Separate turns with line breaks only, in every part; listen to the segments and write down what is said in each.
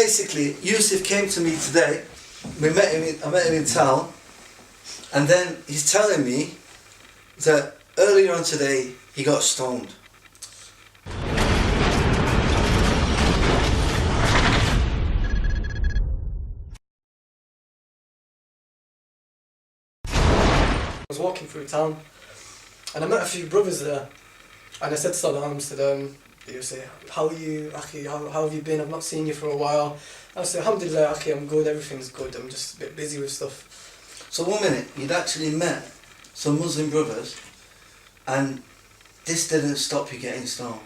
basically, Yusuf came to me today. I met him in town, and then he's telling me that earlier on today he got stoned.
I was walking through town and I met a few brothers there, and I said to them, they say, how are you, Akhi, how have you been? I've not seen you for a while. I said, Alhamdulillah, Akhi, I'm good, everything's good, I'm just a bit busy with stuff.
So 1 minute, you'd actually met some Muslim brothers and this didn't stop you getting stoned?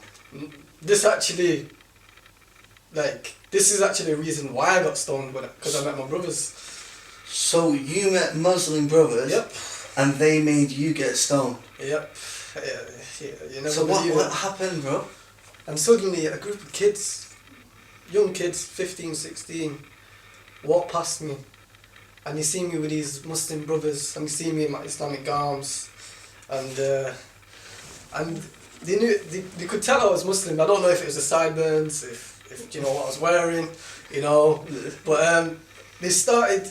This is actually the reason why I got stoned, because I met my brothers.
So you met Muslim brothers?
Yep.
And they made you get stoned?
Yep. You never
so
believe
what
it.
happened, bro?
And suddenly a group of kids, young kids, 15, 16, walk past me, and they see me with these Muslim brothers, and they see me in my Islamic gowns, and they knew, they could tell I was Muslim. I don't know if it was the sideburns, if you know what I was wearing, you know, but they started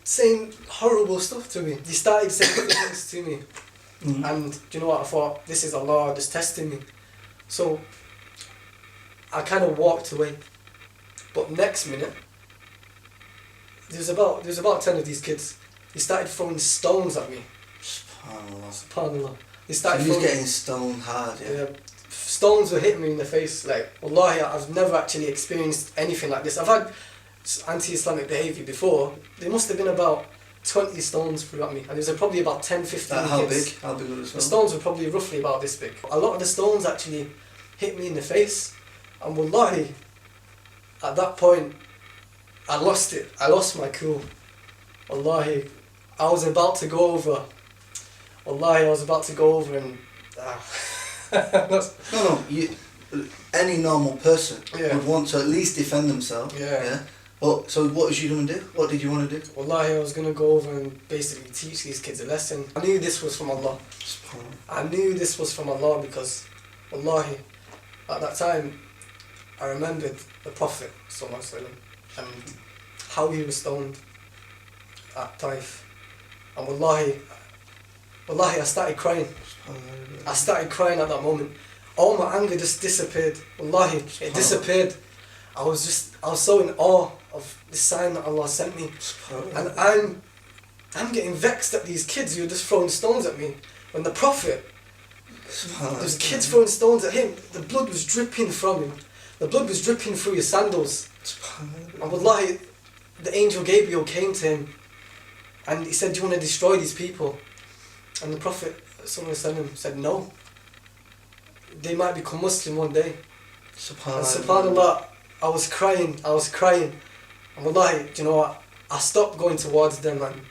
saying horrible stuff to me. They started saying things to me.
Mm-hmm.
And do you know what? I thought, this is Allah just testing me. So I kind of walked away. But next minute, there's about 10 of these kids. They started throwing stones at me. Subhanallah. They started
so getting stoned hard, yeah?
Stones were hitting me in the face. Like, wallahi, I've never actually experienced anything like this. I've had anti-Islamic behaviour before. There must have been about 20 stones threw at me, and there was probably about 10, 15 kids.
How big? How big were the stones?
The stones were probably roughly about this big. A lot of the stones actually hit me in the face, and wallahi, at that point, I lost it. I lost my cool. Wallahi, I was about to go over. Wallahi, I was about to go over and...
No, any normal person would want to at least defend themselves. Yeah. But, so what was you going to do? What did you want to do?
Wallahi, I was going to go over and basically teach these kids a lesson. I knew this was from Allah. I knew this was from Allah because, wallahi, at that time, I remembered the Prophet ﷺ and how he was stoned at Taif. And wallahi, I started crying. I started crying at that moment. All my anger just disappeared. Wallahi, it disappeared. I was so in awe of the sign that Allah sent me. And I'm getting vexed at these kids who are just throwing stones at me. When the Prophet, there's kids throwing stones at him, the blood was dripping from him. The blood was dripping through his sandals. And wallahi, the angel Gabriel came to him and he said, do you want to destroy these people? And the Prophet ﷺ said, no. They might become Muslim one day. Subhanallah, I was crying. And wallahi, do you know what? I stopped going towards them and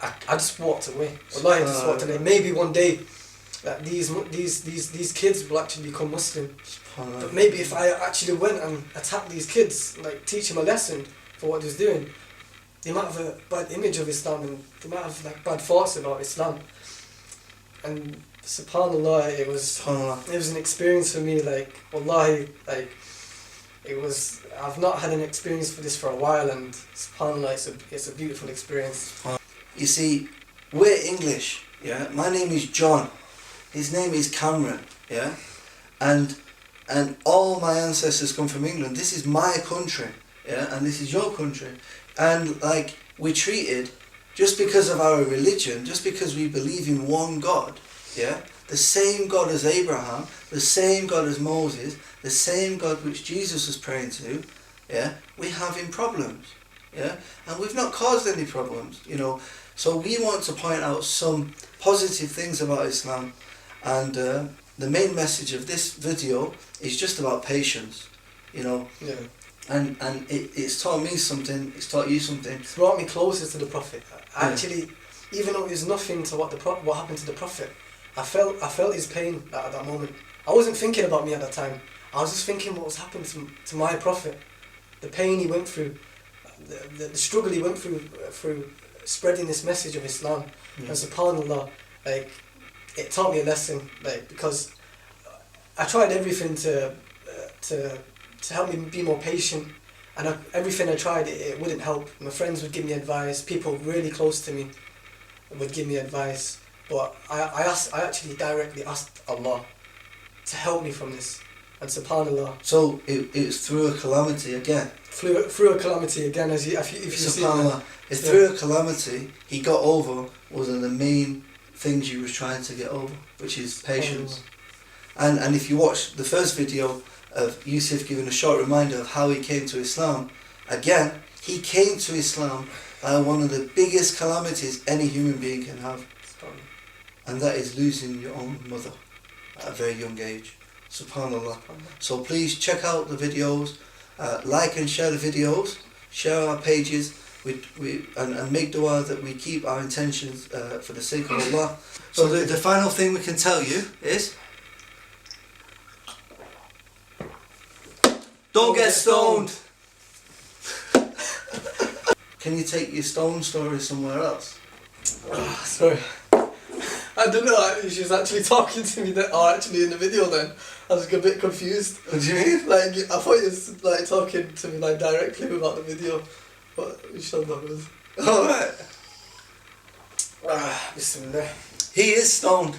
I just walked away. Wallahi, I just walked away. Maybe one day that these kids will actually become Muslim. But maybe if I actually went and attacked these kids, like teach them a lesson for what they're doing, they might have a bad image of Islam and they might have like bad thoughts about Islam. And subhanallah, it was an experience for me, like wallahi, like I've not had an experience for this for a while, and subhanallah, it's a beautiful experience.
You see, we're English, yeah? My name is John, his name is Cameron, yeah? And all my ancestors come from England. This is my country, yeah? And this is your country. And like, we're treated, just because of our religion, just because we believe in one God, yeah? The same God as Abraham, the same God as Moses, the same God which Jesus was praying to, yeah? We having problems, yeah? And we've not caused any problems, you know? So we want to point out some positive things about Islam, and the main message of this video is just about patience, you know?
Yeah.
And it's taught me something, it's taught you something.
It's brought me closer to the Prophet. Actually, even though it was nothing to what happened to the Prophet, I felt his pain at that moment. I wasn't thinking about me at that time. I was just thinking what was happening to my Prophet. The pain he went through, the struggle he went through spreading this message of Islam. And subhanallah, like, it taught me a lesson, like, because I tried everything to to help me be more patient. And everything I tried, it wouldn't help. My friends would give me advice. People really close to me would give me advice. But I actually directly asked Allah to help me from this. And subhanallah.
So it's through a calamity again.
Through a calamity again, if you see
Subhanallah. It's through a calamity he got over one of the main things you was trying to get over, which is patience. And if you watch the first video of Yusuf giving a short reminder of how he came to Islam, again, he came to Islam by one of the biggest calamities any human being can have. And that is losing your own mother at a very young age. Subhanallah. So please check out the videos, like and share the videos, share our pages, and make dua that we keep our intentions for the sake of Allah. So the final thing we can tell you is, don't get stoned. Can you take your stone story somewhere else?
Sorry. I don't know, she was actually talking to me actually in the video then. I was a bit confused.
What do you mean?
Like, I thought you was like talking to me like directly about the video, but inshallah was.
Alright.
Bismillah.
He is stoned.